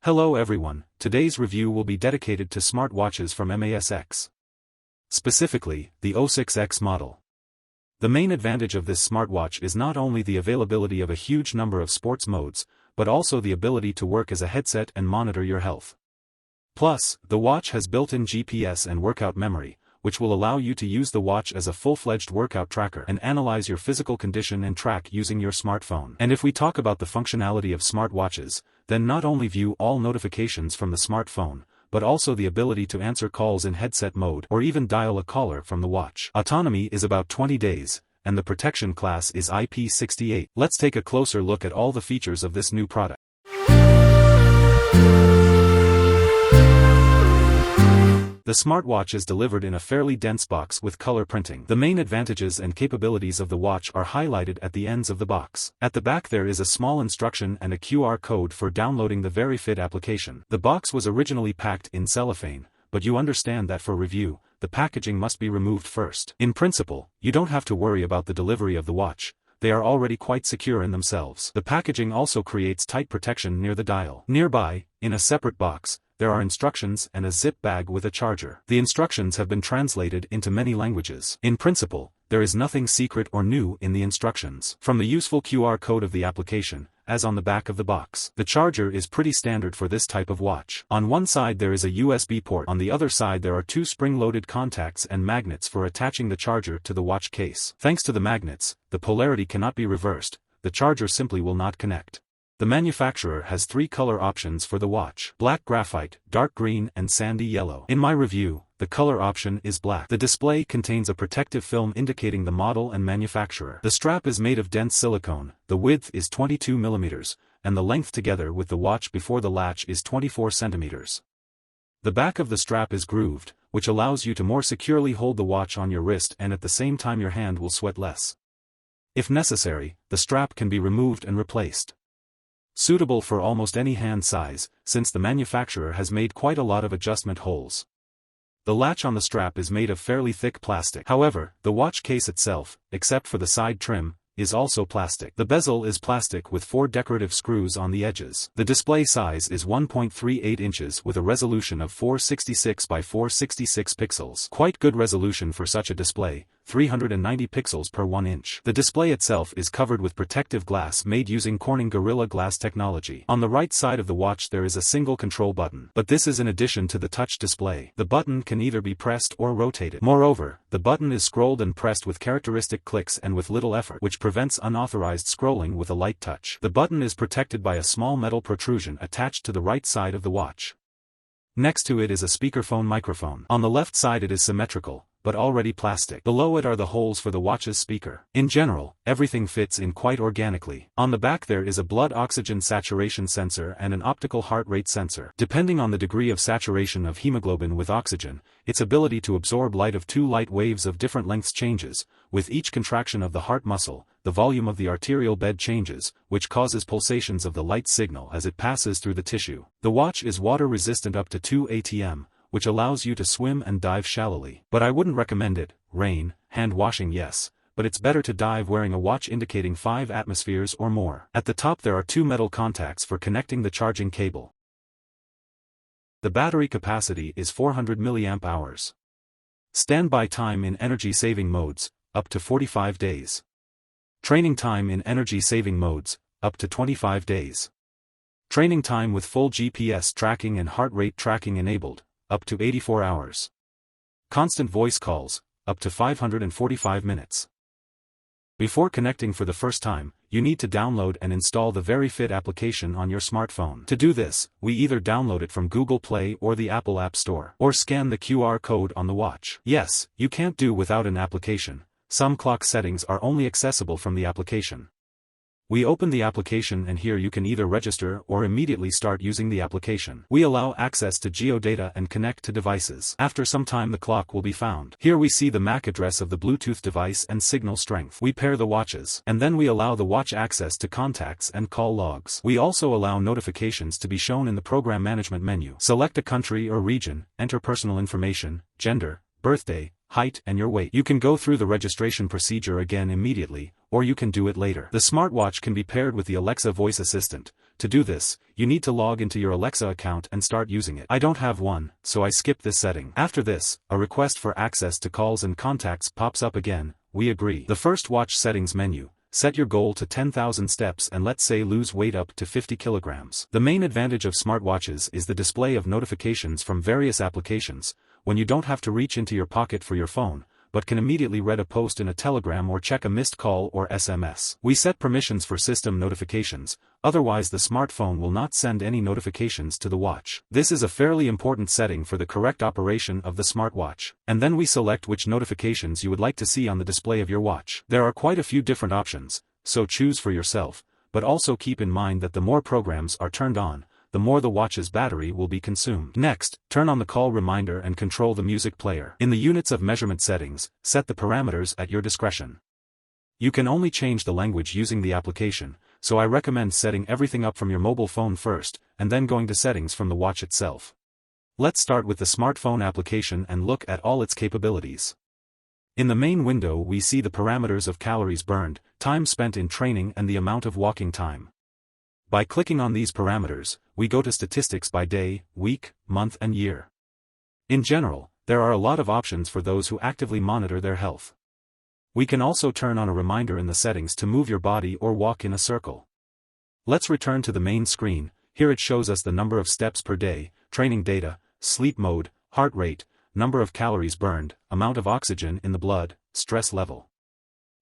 Hello everyone, today's review will be dedicated to smartwatches from MASX. Specifically, the OASIS X model. The main advantage of this smartwatch is not only the availability of a huge number of sports modes, but also the ability to work as a headset and monitor your health. Plus, the watch has built-in GPS and workout memory, which will allow you to use the watch as a full-fledged workout tracker and analyze your physical condition and track using your smartphone. And if we talk about the functionality of smartwatches, then not only view all notifications from the smartphone, but also the ability to answer calls in headset mode or even dial a caller from the watch. Autonomy is about 20 days, and the protection class is IP68. Let's take a closer look at all the features of this new product. The smartwatch is delivered in a fairly dense box with color printing. The main advantages and capabilities of the watch are highlighted at the ends of the box. At the back there is a small instruction and a QR code for downloading the VeryFit application. The box was originally packed in cellophane, but you understand that for review, the packaging must be removed first. In principle, you don't have to worry about the delivery of the watch. They are already quite secure in themselves. The packaging also creates tight protection near the dial. Nearby, in a separate box, there are instructions and a zip bag with a charger. The instructions have been translated into many languages. In principle, there is nothing secret or new in the instructions. From the useful QR code of the application, as on the back of the box. The charger is pretty standard for this type of watch. On one side there is a USB port. On the other side there are two spring-loaded contacts and magnets for attaching the charger to the watch case. Thanks to the magnets, the polarity cannot be reversed. The charger simply will not connect. The manufacturer has three color options for the watch: black graphite, dark green and sandy yellow. In my review, the color option is black. The display contains a protective film indicating the model and manufacturer. The strap is made of dense silicone, the width is 22 mm, and the length together with the watch before the latch is 24 cm. The back of the strap is grooved, which allows you to more securely hold the watch on your wrist and at the same time your hand will sweat less. If necessary, the strap can be removed and replaced. Suitable for almost any hand size, since the manufacturer has made quite a lot of adjustment holes. The latch on the strap is made of fairly thick plastic. However, the watch case itself, except for the side trim, is also plastic. The bezel is plastic with 4 decorative screws on the edges. The display size is 1.38 inches with a resolution of 466 by 466 pixels. Quite good resolution for such a display, 390 pixels per 1 inch. The display itself is covered with protective glass made using Corning Gorilla Glass technology. On the right side of the watch there is a single control button, but this is in addition to the touch display. The button can either be pressed or rotated. Moreover, the button is scrolled and pressed with characteristic clicks and with little effort, which prevents unauthorized scrolling with a light touch. The button is protected by a small metal protrusion attached to the right side of the watch. Next to it is a speakerphone microphone. On the left side it is symmetrical, but already plastic. Below it are the holes for the watch's speaker. In general, everything fits in quite organically. On the back there is a blood oxygen saturation sensor and an optical heart rate sensor. Depending on the degree of saturation of hemoglobin with oxygen, its ability to absorb light of 2 light waves of different lengths changes. With each contraction of the heart muscle, the volume of the arterial bed changes, which causes pulsations of the light signal as it passes through the tissue. The watch is water resistant up to 2 atm, which allows you to swim and dive shallowly. But I wouldn't recommend it. Rain, hand washing yes, but it's better to dive wearing a watch indicating 5 atmospheres or more. At the top there are 2 metal contacts for connecting the charging cable. The battery capacity is 400 mAh. Standby time in energy-saving modes, up to 45 days. Training time in energy-saving modes, up to 25 days. Training time with full GPS tracking and heart rate tracking enabled, up to 84 hours. Constant voice calls, up to 545 minutes. Before connecting for the first time, you need to download and install the VeryFit application on your smartphone. To do this, we either download it from Google Play or the Apple App Store, or scan the QR code on the watch. Yes, you can't do without an application. Some clock settings are only accessible from the application. We open the application and here you can either register or immediately start using the application. We allow access to geodata and connect to devices. After some time the clock will be found. Here we see the MAC address of the Bluetooth device and signal strength. We pair the watches, and then we allow the watch access to contacts and call logs. We also allow notifications to be shown in the program management menu. Select a country or region, enter personal information, gender, birthday, height and your weight. You can go through the registration procedure again immediately, or you can do it later. The smartwatch can be paired with the Alexa voice assistant, To do this, you need to log into your Alexa account and start using it. I don't have one, so I skip this setting. After this, a request for access to calls and contacts pops up again. We agree. The first watch settings menu. Set your goal to 10,000 steps and let's say lose weight up to 50 kilograms. The main advantage of smartwatches is the display of notifications from various applications, when you don't have to reach into your pocket for your phone, but can immediately read a post in a Telegram or check a missed call or SMS. We set permissions for system notifications, otherwise the smartphone will not send any notifications to the watch. This is a fairly important setting for the correct operation of the smartwatch. And then we select which notifications you would like to see on the display of your watch. There are quite a few different options, so choose for yourself, but also keep in mind that the more programs are turned on, the more the watch's battery will be consumed. Next, turn on the call reminder and control the music player. In the units of measurement settings, set the parameters at your discretion. You can only change the language using the application, so I recommend setting everything up from your mobile phone first, and then going to settings from the watch itself. Let's start with the smartphone application and look at all its capabilities. In the main window we see the parameters of calories burned, time spent in training and the amount of walking time. By clicking on these parameters, we go to statistics by day, week, month and year. In general, there are a lot of options for those who actively monitor their health. We can also turn on a reminder in the settings to move your body or walk in a circle. Let's return to the main screen. Here it shows us the number of steps per day, training data, sleep mode, heart rate, number of calories burned, amount of oxygen in the blood, stress level.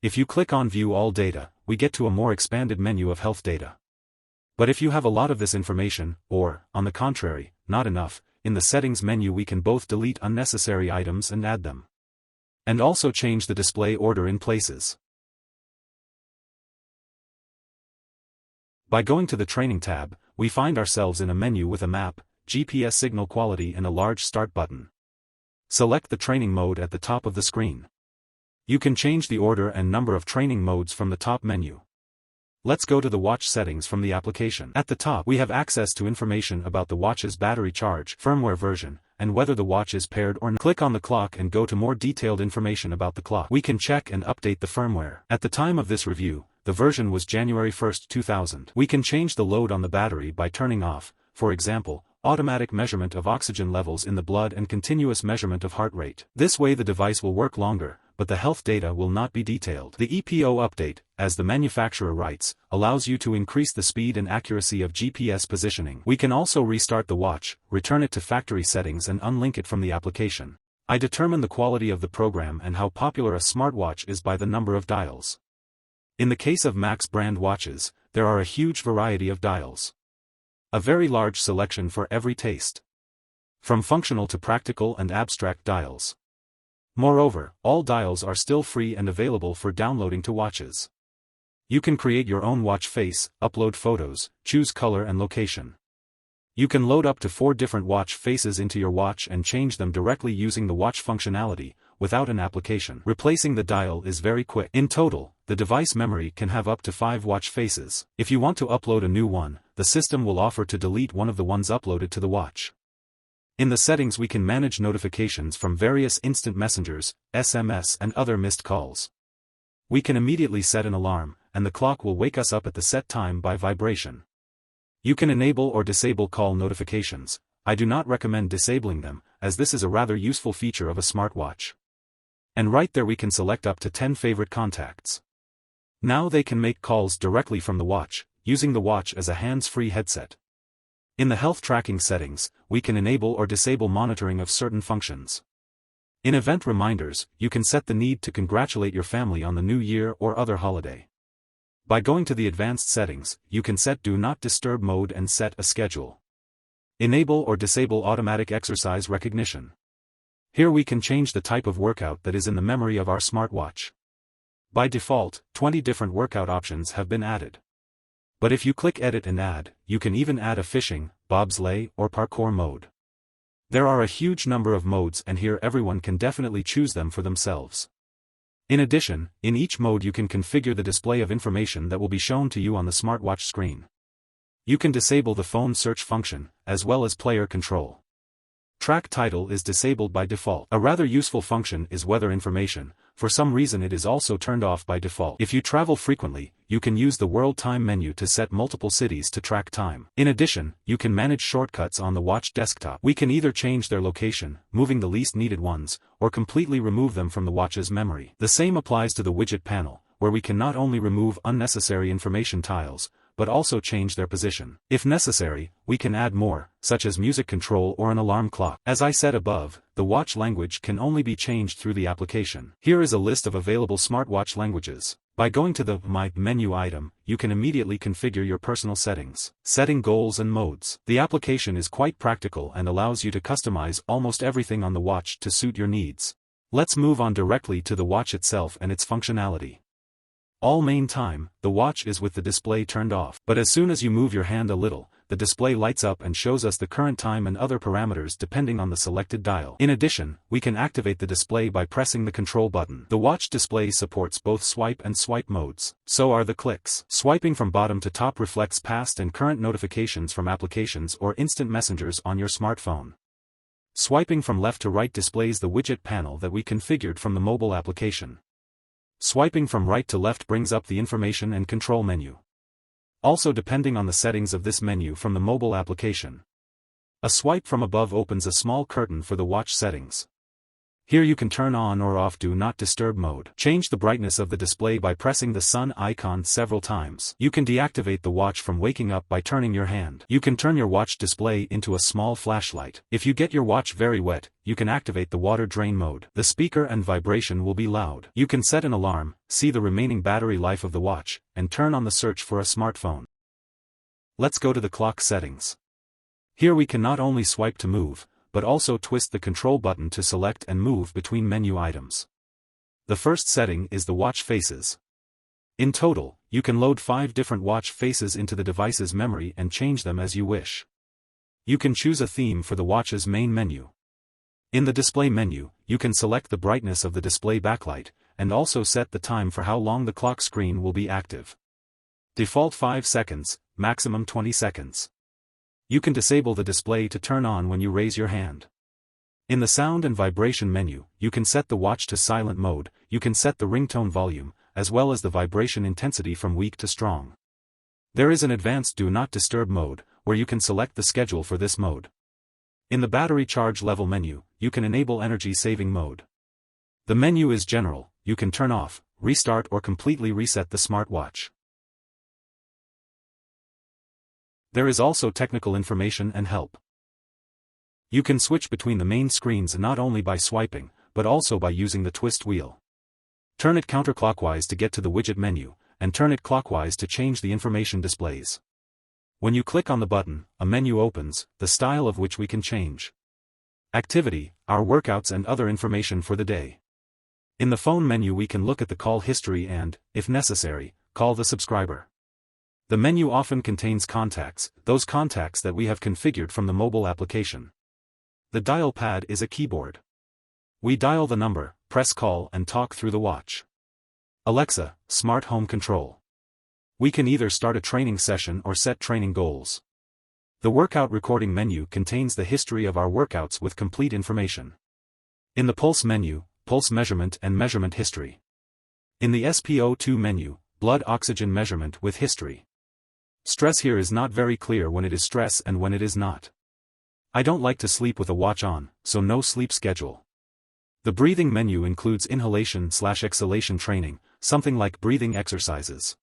If you click on View All Data, we get to a more expanded menu of health data. But if you have a lot of this information, or, on the contrary, not enough, in the settings menu we can both delete unnecessary items and add them. And also change the display order in places. By going to the Training tab, we find ourselves in a menu with a map, GPS signal quality and a large Start button. Select the training mode at the top of the screen. You can change the order and number of training modes from the top menu. Let's go to the watch settings from the application. At the top we have access to information about the watch's battery charge, firmware version, and whether the watch is paired or not. Click on the clock and go to more detailed information about the clock. We can check and update the firmware. At the time of this review, the version was January 1, 2000. We can change the load on the battery by turning off, for example, automatic measurement of oxygen levels in the blood and continuous measurement of heart rate. This way the device will work longer, but the health data will not be detailed. The EPO update, as the manufacturer writes, allows you to increase the speed and accuracy of GPS positioning. We can also restart the watch, return it to factory settings and unlink it from the application. I determine the quality of the program and how popular a smartwatch is by the number of dials. In the case of Max brand watches, there are a huge variety of dials. A very large selection for every taste. From functional to practical and abstract dials. Moreover, all dials are still free and available for downloading to watches. You can create your own watch face, upload photos, choose color and location. You can load up to 4 different watch faces into your watch and change them directly using the watch functionality, without an application. Replacing the dial is very quick. In total, the device memory can have up to 5 watch faces. If you want to upload a new one, the system will offer to delete one of the ones uploaded to the watch. In the settings we can manage notifications from various instant messengers, SMS and other missed calls. We can immediately set an alarm, and the clock will wake us up at the set time by vibration. You can enable or disable call notifications. I do not recommend disabling them, as this is a rather useful feature of a smartwatch. And right there we can select up to 10 favorite contacts. Now they can make calls directly from the watch, using the watch as a hands-free headset. In the health tracking settings, we can enable or disable monitoring of certain functions. In event reminders, you can set the need to congratulate your family on the new year or other holiday. By going to the advanced settings, you can set Do Not Disturb mode and set a schedule. Enable or disable automatic exercise recognition. Here we can change the type of workout that is in the memory of our smartwatch. By default, 20 different workout options have been added. But if you click Edit and Add, you can even add a fishing, bobsleigh, or parkour mode. There are a huge number of modes and here everyone can definitely choose them for themselves. In addition, in each mode you can configure the display of information that will be shown to you on the smartwatch screen. You can disable the phone search function, as well as player control. Track title is disabled by default. A rather useful function is weather information. For some reason it is also turned off by default. If you travel frequently, you can use the World Time menu to set multiple cities to track time. In addition, you can manage shortcuts on the watch desktop. We can either change their location, moving the least needed ones, or completely remove them from the watch's memory. The same applies to the widget panel, where we can not only remove unnecessary information tiles, but also change their position. If necessary, we can add more, such as music control or an alarm clock. As I said above, the watch language can only be changed through the application. Here is a list of available smartwatch languages. By going to the My menu item, you can immediately configure your personal settings, setting goals and modes. The application is quite practical and allows you to customize almost everything on the watch to suit your needs. Let's move on directly to the watch itself and its functionality. All main time, the watch is with the display turned off. But as soon as you move your hand a little, the display lights up and shows us the current time and other parameters depending on the selected dial. In addition, we can activate the display by pressing the control button. The watch display supports both swipe and swipe modes. So are the clicks. Swiping from bottom to top reflects past and current notifications from applications or instant messengers on your smartphone. Swiping from left to right displays the widget panel that we configured from the mobile application. Swiping from right to left brings up the information and control menu. Also depending on the settings of this menu from the mobile application. A swipe from above opens a small curtain for the watch settings. Here you can turn on or off Do Not Disturb mode. Change the brightness of the display by pressing the sun icon several times. You can deactivate the watch from waking up by turning your hand. You can turn your watch display into a small flashlight. If you get your watch very wet, you can activate the water drain mode. The speaker and vibration will be loud. You can set an alarm, see the remaining battery life of the watch, and turn on the search for a smartphone. Let's go to the clock settings. Here we can not only swipe to move, but also twist the control button to select and move between menu items. The first setting is the watch faces. In total, you can load 5 different watch faces into the device's memory and change them as you wish. You can choose a theme for the watch's main menu. In the display menu, you can select the brightness of the display backlight, and also set the time for how long the clock screen will be active. Default 5 seconds, maximum 20 seconds. You can disable the display to turn on when you raise your hand. In the sound and vibration menu, you can set the watch to silent mode, you can set the ringtone volume, as well as the vibration intensity from weak to strong. There is an advanced Do Not Disturb mode, where you can select the schedule for this mode. In the battery charge level menu, you can enable energy saving mode. The menu is general, you can turn off, restart or completely reset the smartwatch. There is also technical information and help. You can switch between the main screens not only by swiping, but also by using the twist wheel. Turn it counterclockwise to get to the widget menu, and turn it clockwise to change the information displays. When you click on the button, a menu opens, the style of which we can change. Activity, our workouts and other information for the day. In the phone menu we can look at the call history and, if necessary, call the subscriber. The menu often contains contacts, those contacts that we have configured from the mobile application. The dial pad is a keyboard. We dial the number, press call and talk through the watch. Alexa, smart home control. We can either start a training session or set training goals. The workout recording menu contains the history of our workouts with complete information. In the pulse menu, pulse measurement and measurement history. In the SpO2 menu, blood oxygen measurement with history. Stress here is not very clear when it is stress and when it is not. I don't like to sleep with a watch on, so no sleep schedule. The breathing menu includes inhalation/exhalation training, something like breathing exercises.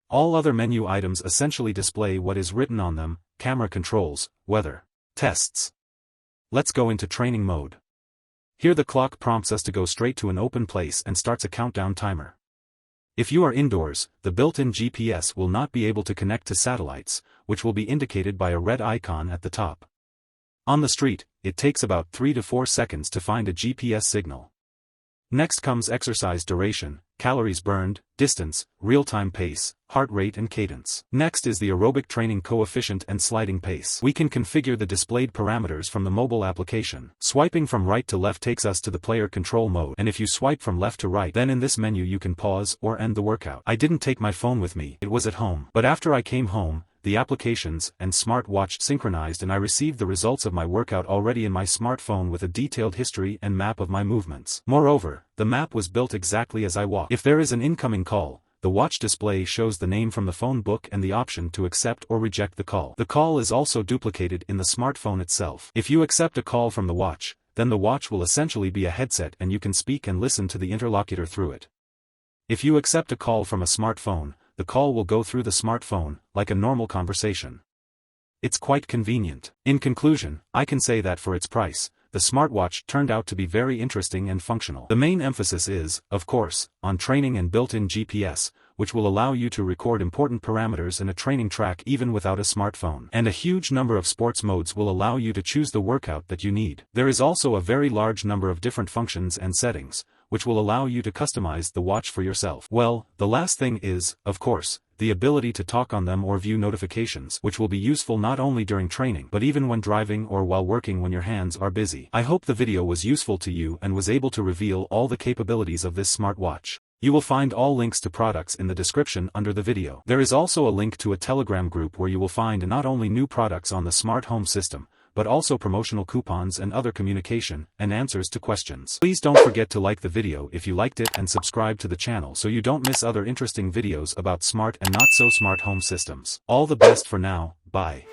All other menu items essentially display what is written on them, camera controls, weather, tests. Let's go into training mode. Here the clock prompts us to go straight to an open place and starts a countdown timer. If you are indoors, the built-in GPS will not be able to connect to satellites, which will be indicated by a red icon at the top. On the street, it takes about 3 to 4 seconds to find a GPS signal. Next comes exercise duration, calories burned, distance, real-time pace, heart rate and cadence. Next is the aerobic training coefficient and sliding pace. We can configure the displayed parameters from the mobile application. Swiping from right to left takes us to the player control mode, and if you swipe from left to right, then in this menu you can pause or end the workout. I didn't take my phone with me, it was at home. But after I came home, the applications and smartwatch synchronized and I received the results of my workout already in my smartphone with a detailed history and map of my movements. Moreover, the map was built exactly as I walked. If there is an incoming call, the watch display shows the name from the phone book and the option to accept or reject the call. The call is also duplicated in the smartphone itself. If you accept a call from the watch, then the watch will essentially be a headset and you can speak and listen to the interlocutor through it. If you accept a call from a smartphone, the call will go through the smartphone, like a normal conversation. It's quite convenient. In conclusion, I can say that for its price, the smartwatch turned out to be very interesting and functional. The main emphasis is, of course, on training and built-in GPS, which will allow you to record important parameters in a training track even without a smartphone. And a huge number of sports modes will allow you to choose the workout that you need. There is also a very large number of different functions and settings, which will allow you to customize the watch for yourself. Well, the last thing is, of course, the ability to talk on them or view notifications, which will be useful not only during training but even when driving or while working when your hands are busy. I hope the video was useful to you and was able to reveal all the capabilities of this smartwatch. You will find all links to products in the description under the video. There is also a link to a Telegram group where you will find not only new products on the smart home system, but also promotional coupons and other communication and answers to questions. Please don't forget to like the video if you liked it and subscribe to the channel so you don't miss other interesting videos about smart and not so smart home systems. All the best for now, bye.